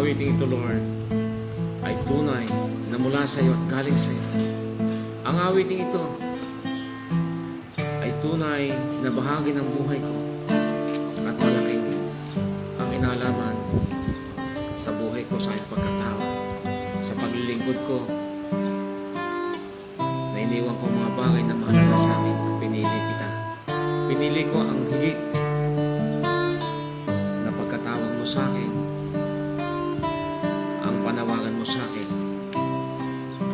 awiting ito, Lord, ay tunay na mula sa iyo at galing sa iyo. Ang awiting ito ay tunay na bahagi ng buhay ko at malaking ang inalaman sa buhay ko, sa iyong pagkatao, sa paglilingkod ko, na iniwan ko mga bagay na mahalaga sa amin at pinili kita. Pinili ko ang higit na pagkatawag mo sa akin, ang panawagan mo sa akin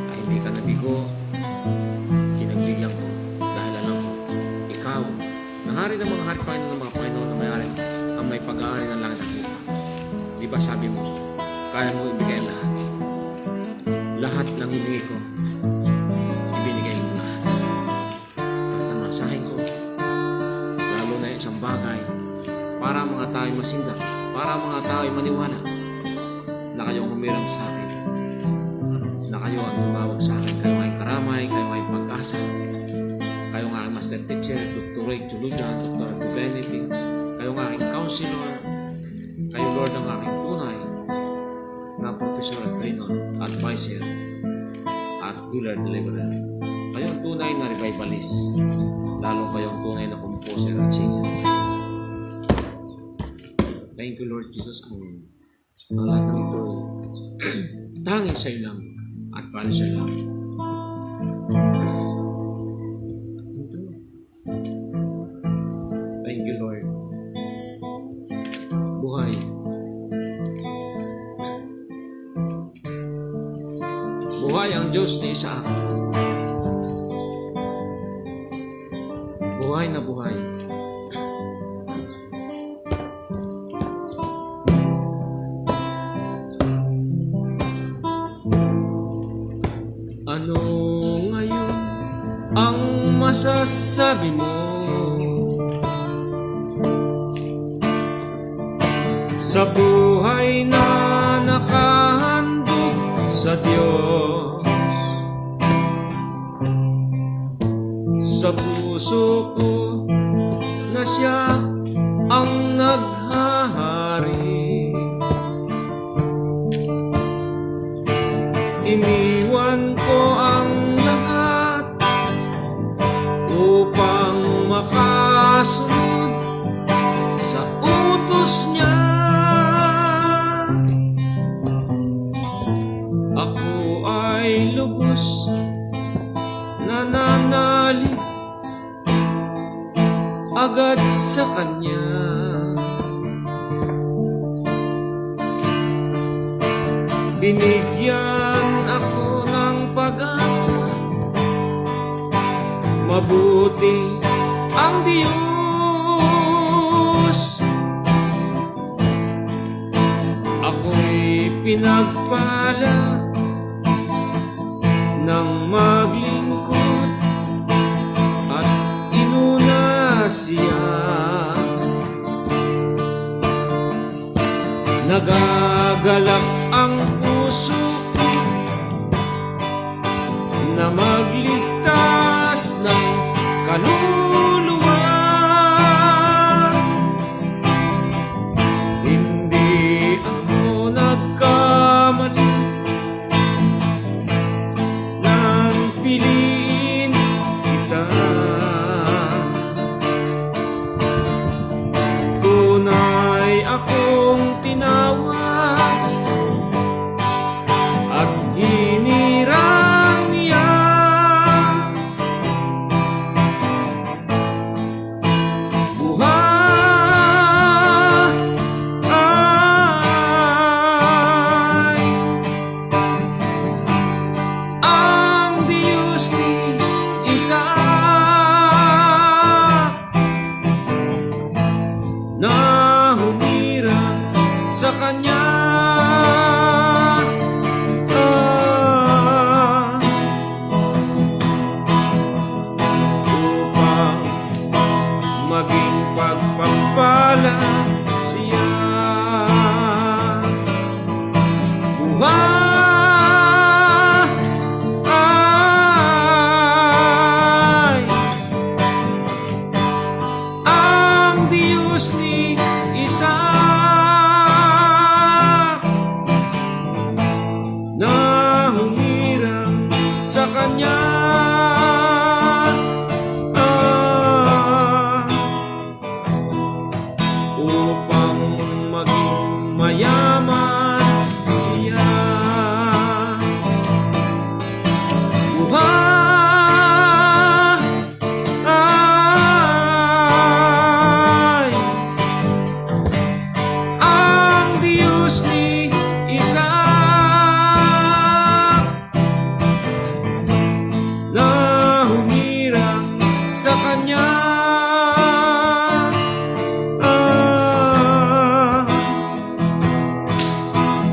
ay hindi ka nabigo. Kinagligan ko dahil alam ko ikaw na hari ng mga hari, Panginoon ng mga Panginoon, na may-ari ang may pag-aari ng langit at lupa. Di ba sabi mo, kaya mo ibigay lahat? Lahat ng ibigay ko, ibinigay mo lahat. Tatamasahin ko, lalo na isang bagay, para mga tao'y masindak, para mga tao'y maniwala na kayong humirang sa akin, na kayo ang tumawag sa akin. Kayo ay karamay, kayo ay pag-asa, kayo ang aking master teacher, Dr. Ray Chulugan, Dr. Divinity, kayo ang aking counselor, kayo, Lord, ang aking tunay na professor at trainer, advisor, at healer, deliverer. Kayo ang tunay na revivalist, lalo kayo ang tunay na composer at singer. Thank you, Lord Jesus. Ang lahat ng ito tanging sa iyo lang at para sa iyo lang. Thank you, Lord. Buhay. Buhay ang Diyos ni Isaac. Buhay na buhay. Ano ngayon ang masasabi mo sa buhay na nakahandog sa Diyos? Sa puso ko na siya ang naghahari, iniwan ko ang lahat upang makasunod sa utos niya. Ako ay lubos nananalig agad sa Kanya. Binigyan ako ng pag-asa, mabuti ang Diyos. Ako'y pinagpala ng maglingkod at inuna siya. Nagagalak ang puso ko na magligtas ng kaluluwa. Hindi ako nagkamali nang piliin kita. Tunay akong tinawag at hinirang niya. Buhay ang Diyos ni Isaac na humirang sa Kanya. Upang maging pagpapala siya. Buhay ang Diyos ni Isaac mayaman siya. Buhay ang Diyos ni isa na humirang sa Kanya.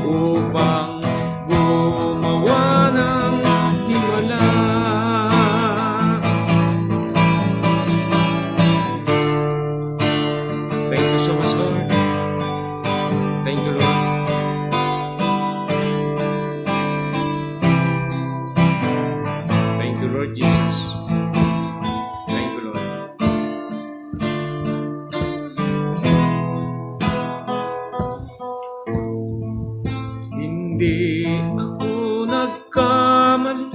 Upang gumawa ng himala. Thank you so much, Lord. Thank you, Lord. Thank you, Lord Jesus. Thank you, Lord. Hindi ako nagkamali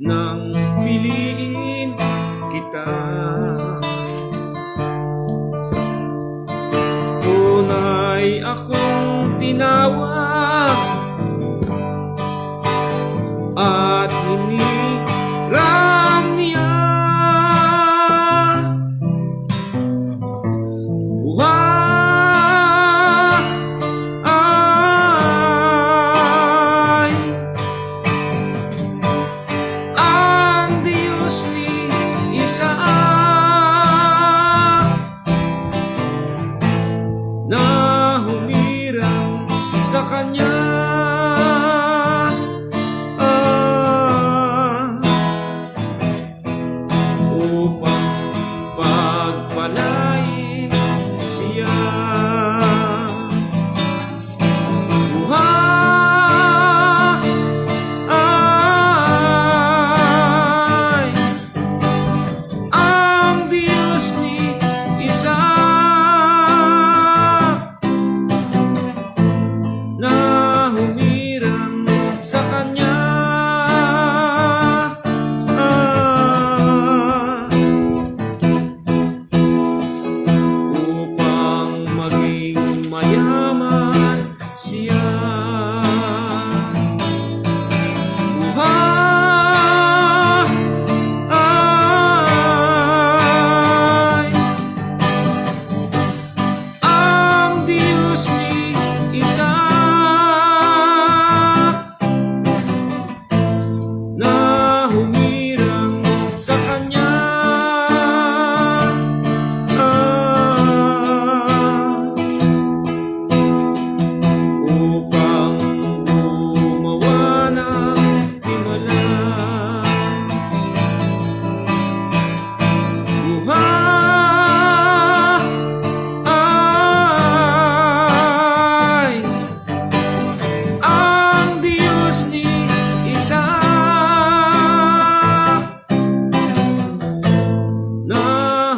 nang piliin kita. Tunay akong tinawag at hinirang niya. Buhay ang Diyos ni isa na humirang sa Kanya. Upang pagpalain siya. Buhay ang Diyos ni isa na humirang sa Kanya. Upang maging mayaman siya. Buhay ang Diyos ni isa na humirang sa Kanya. Upang gumawa ng himala. Buhay ang Diyos ni isa na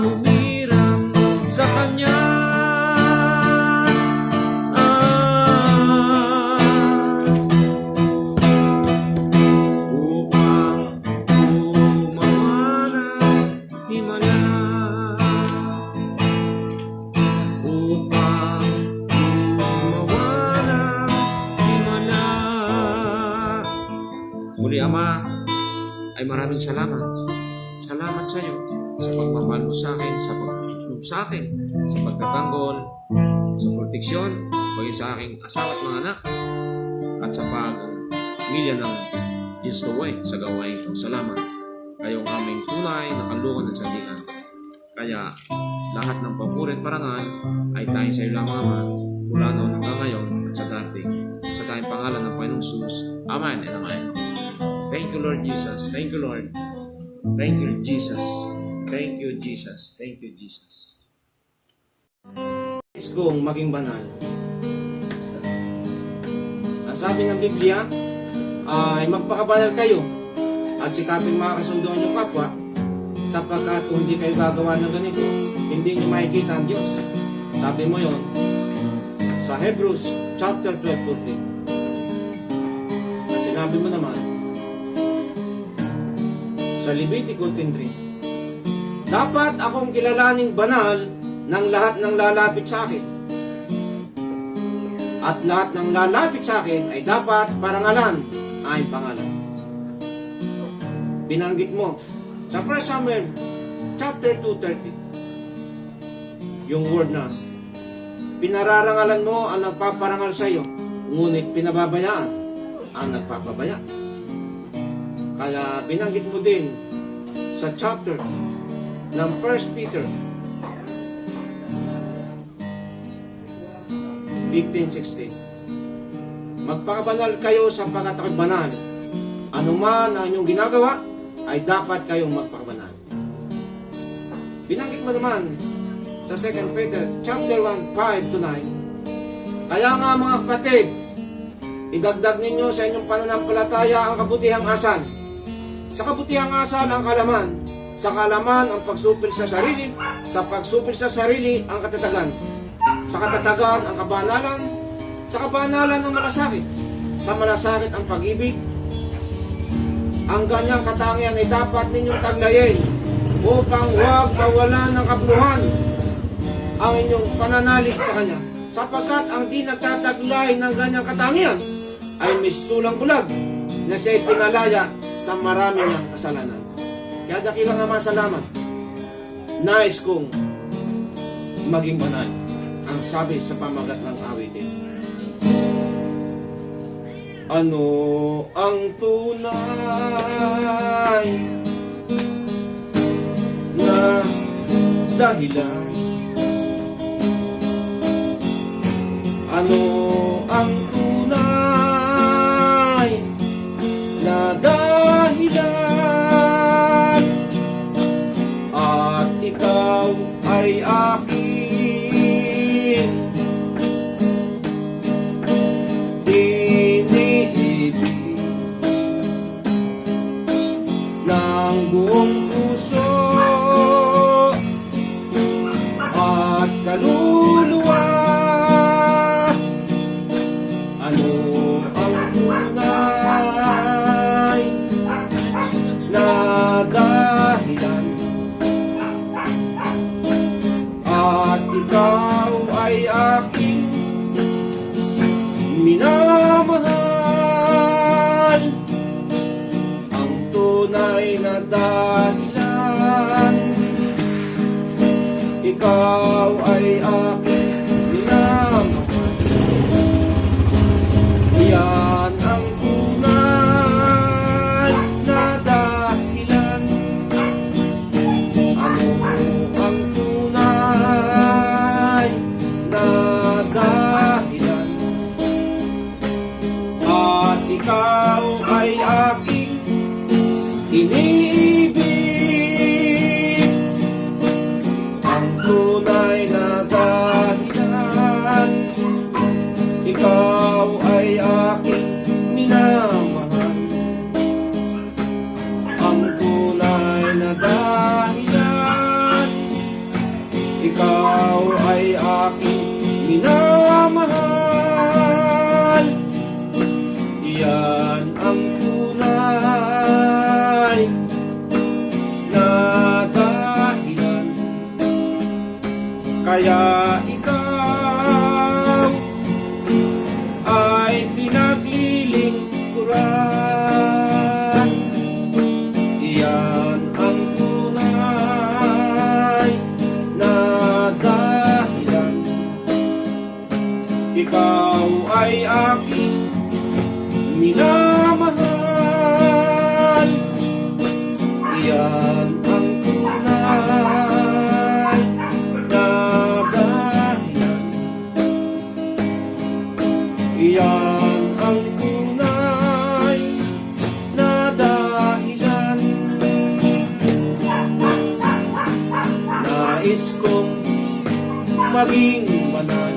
humirang sa Kanya. Upang gumawa ng himala. Upang gumawa ng himala. Muli, Ama, ay maraming salamat. Salamat sa iyo sa pagmamahal mo sa akin, sa pagtutulong sa akin, sa pagtatanggol, sa proteksyon, bagay sa aking asawa at mga anak, at sa pag-milya ng Diyos Kaway sa gawain ko. Salamat. Kayong aming tunay na kalungan at sandigan. Kaya lahat ng papuri at parangal ay tayo sa iyo lamang, Ama, mula noon hanggang ngayon at sa darating. Sa tayong pangalan ng Panginoong Jesus. Amen and Amen. Thank you, Lord Jesus. Thank you, Lord. Thank you, Jesus. Thank you, Jesus. Thank you, Jesus. Is kong maging banal. Ang sabi ng Biblia ay magpakabanal kayo at sikapin mga kasunduan yung kapwa, sapagkat kung hindi kayo gagawa ng ganito, hindi nyo makikita ang Diyos. Sabi mo yon sa Hebrews chapter 12:14. At sinabi mo naman sa Levitico 10:3, dapat akong kilalaning banal ng lahat ng lalapit sa akin. At lahat ng lalapit sa akin ay dapat parangalan ay pangalan. Binanggit mo sa 1 Samuel chapter 2:30 yung word na pinararangalan mo ang nagpaparangal sa iyo, ngunit pinababayaan ang nagpapabaya. Kaya binanggit mo din sa chapter ng 1 Peter 15:16. Magpakabanal kayo sapagkat ako'y banal. Ano man ang inyong ginagawa, ay dapat kayong magpakabanal. Binanggit mo naman sa 2 Peter chapter 1, 5-9. Kaya nga mga kapatid, idagdag ninyo sa inyong pananampalataya ang kabutihang asal. Sa kabutihang asal ang kalaman. Sa kalaman ang pagsupil sa sarili. Sa pagsupil sa sarili ang katatagan. Sa katatagan ang kabanalan. Sa kabanalan ang malasakit. Sa malasakit ang pag-ibig. Ang ganyang katangian ay dapat ninyong taglayin upang huwag mawalan ng kabuluhan ang inyong pananalig sa Kanya. Sapagkat ang di nagtataglay ng ganyang katangian ay mistulang bulag na siya'y pinalaya sa marami niyang kasalanan. Kaya dakilang naman salamat. Nais kong maging banal. Ang sabi sa pamagat ng awitin. Ano ang tunay na dahilan? Ano ang tunay na dahilan? At ikaw ay akin. Buong puso at kaluluwa. Ano ang tunay na dahilan? At ikaw ay aking minamahal. Ang tunay na dahilan, ikaw ay aking minamahal. Yan ang tunay na dahilan. Ano ang tunay na dahilan? At ikaw ay aking iniibig. Ang tunay na dahilan, ikaw ay aking minamahal. Ang tunay na dahilan, ikaw ay aking minamahal. Iyan ang tunay na dahilan. Kaya ikaw ay pinaglilingkuran. Iyan ang tunay na dahilan. Ikaw ay aking minamahal. Iyan ang tunay na dahilan. Iyan ang tunay na dahilan. Nais kong maging banal.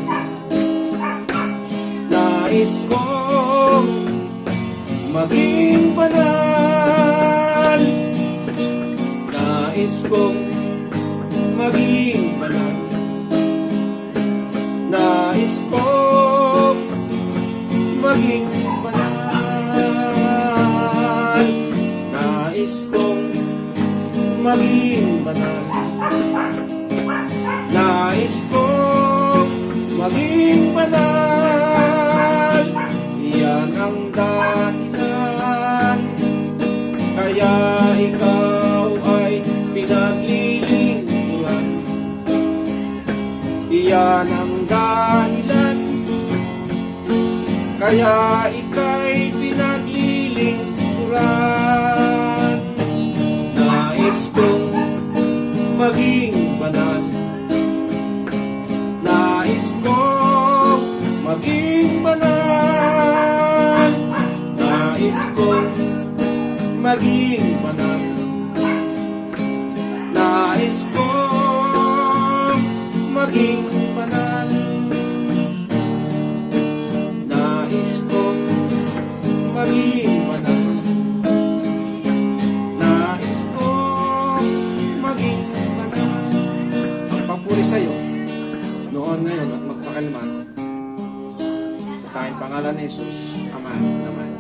Nais kong maging banal. Nais kong maging banal. Nais kong maging banal. Nais kong maging banal. Nais kong maging banal. ang dahilan kaya ikaw ay pinaglilingkuran. Iyan ang dahilan kaya ika'y pinaglilingkuran. Nais kong maging banal, nais kong maging banal, nais kong maging banal, nais kong maging banal, nais kong maging banal, nais kong maging banal. Ang papuri sa'yo noon, ngayon at magpakailanman sa tayong pangalan ni Jesus. Amen. Amen.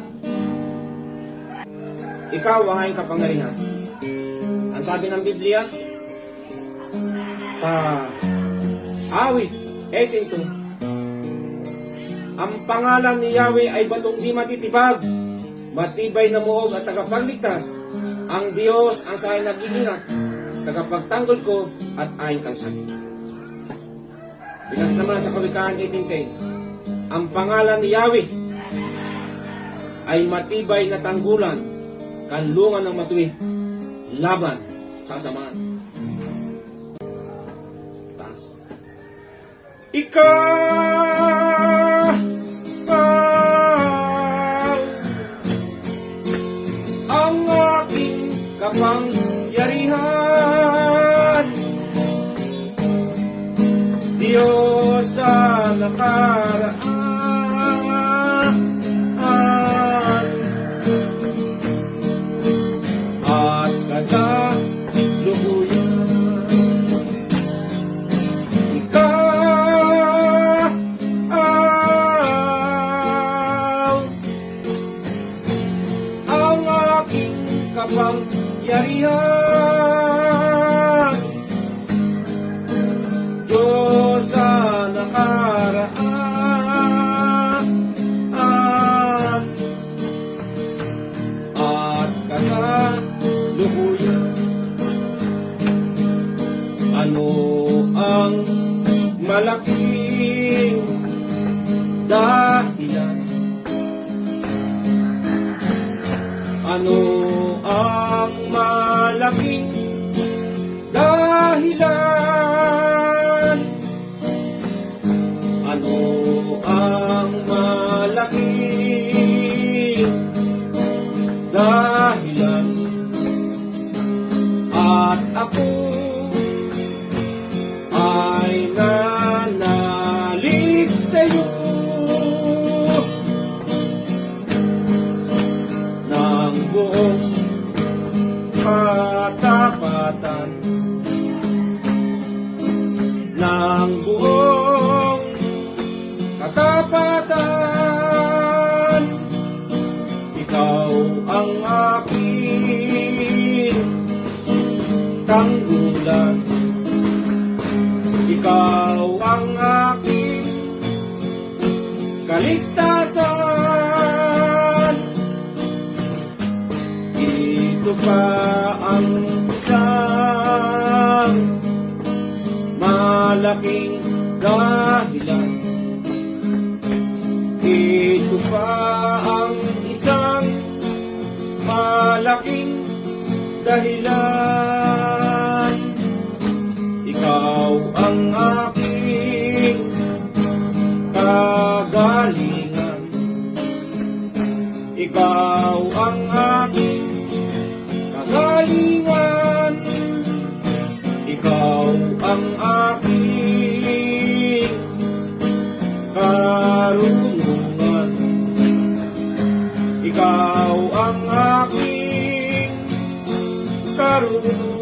Ikaw ang aking kapangyarihan. Ang sabi ng Biblia sa Awit 18:2, ang pangalan ni Yahweh ay batong di matitibag, matibay na muog at tagapagligtas. Ang Diyos ang sa akin nag-iingat, tagapagtanggol ko at aking kansagin. Bigat naman sa Kawikaan 18:10, ang pangalan ni Yahweh ay matibay na tanggulan, kanlungan ng matuwid, laban sa kasamaan. Taas. Ikaw ang aking kapangyarihan, Diyos sa nakaraan at kasalukuyan. Ikaw ang aking kapangyarihan, Diyos sa nakaraan at kasalukuyan. Ano ang malaking dahilan? Ano ang malaking dahilan? Ano ang malaking dahilan? At ako ay nanalig sa'yo ng buong katapatan, ng buong katapatan. Ikaw ang aking tanggulan, ikaw ang aking kaligtasan. Ito pa ang isang malaking dahilan. Ito pa ang isang malaking dahilan. Ikaw ang aking kagalingan, ikaw ang aking kagalingan, ikaw ang aking karunungan, ikaw ang aking karunungan.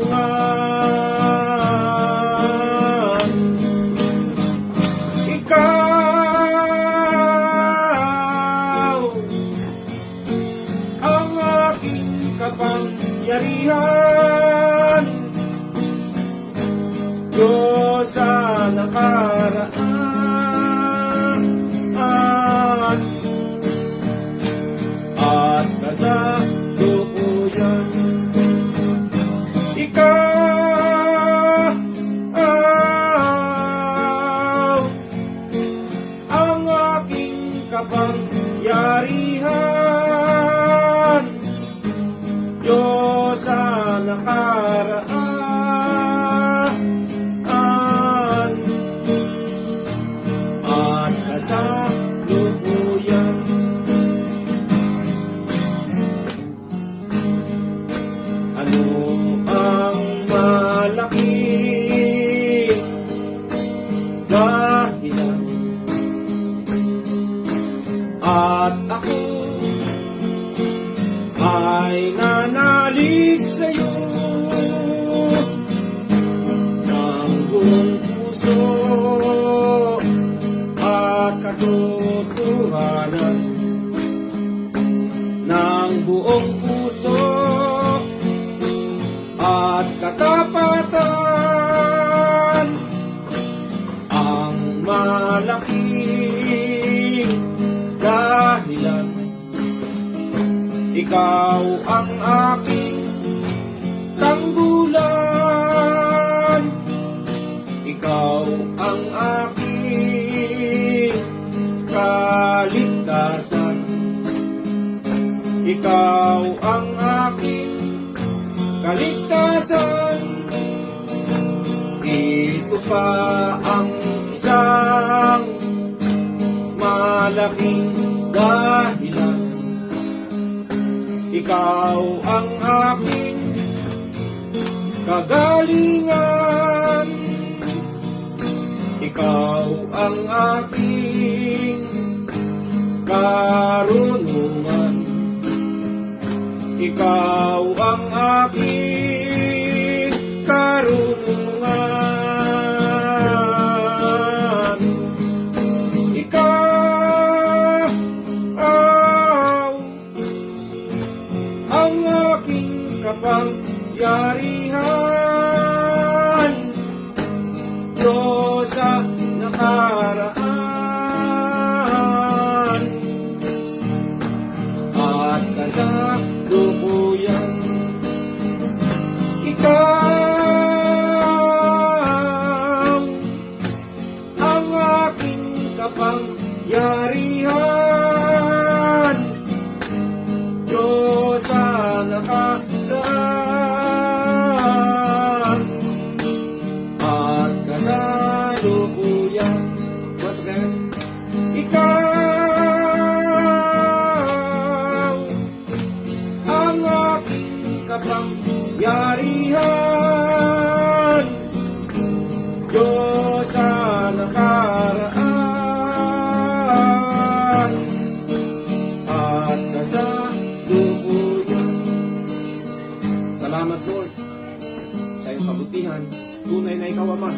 Kapangyarihan, Diyos sa nakaraan kapangyarihan, Diyos sa nakaraan at kasalukuyan. Ano ang malaking dahilan at ako ay nanalig sa'yo ng buong puso at katotohanan, ng buong puso at katapatan, ang malaking dahilan. Ikaw ang aking tanggulan, ikaw ang aking kaligtasan, ikaw ang aking kaligtasan. Ito pa ang isang malaking dahilan. Ikaw ang aking kagalingan, ikaw ang aking karunungan, ikaw ang aking karunungan. Ikaw ang aking kapangyarihan, Diyos sa nakaraan at kasalukuyan. Ikaw ang aking kapangyarihan, Diyos sa nakaraan at kasalukuyan. Once again, ikaw ang aking kapangyarihan, Diyos sa nakaraan at kasalukuyan. Salamat, Lord, sa iyong kabutihan. Tunay na ikaw, Ama,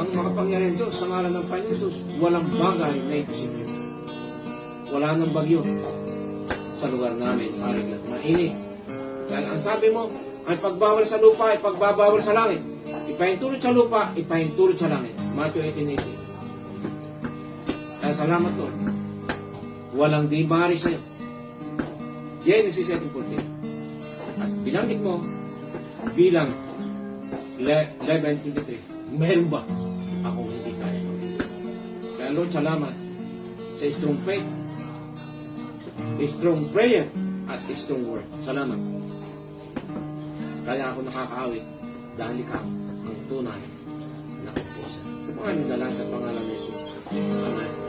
ang makapangyarihan Diyos. Sa ngalan ng Panginoon Jesus, walang bagay na imposible. Wala nang bagyo sa lugar namin, maring at mainit. Dahil ang sabi mo, ang pagbawal sa lupa ay pagbabawal sa langit. Ipahintulot sa lupa, ipahintulot sa langit. Matthew 18:18. Kaya salamat, Lord. Walang di maaari sa'yo. Genesis 18:14. At binanggit mo bilang 11:23. Meron ba akong hindi kaya? Kaya Lord, salamat sa strong faith, strong prayer, at strong word. Salamat. Kaya ako nakakaawit dahil ikaw ang tunay na kupusan. Ito po ang dalang sa pangalan ni Jesus. Amen.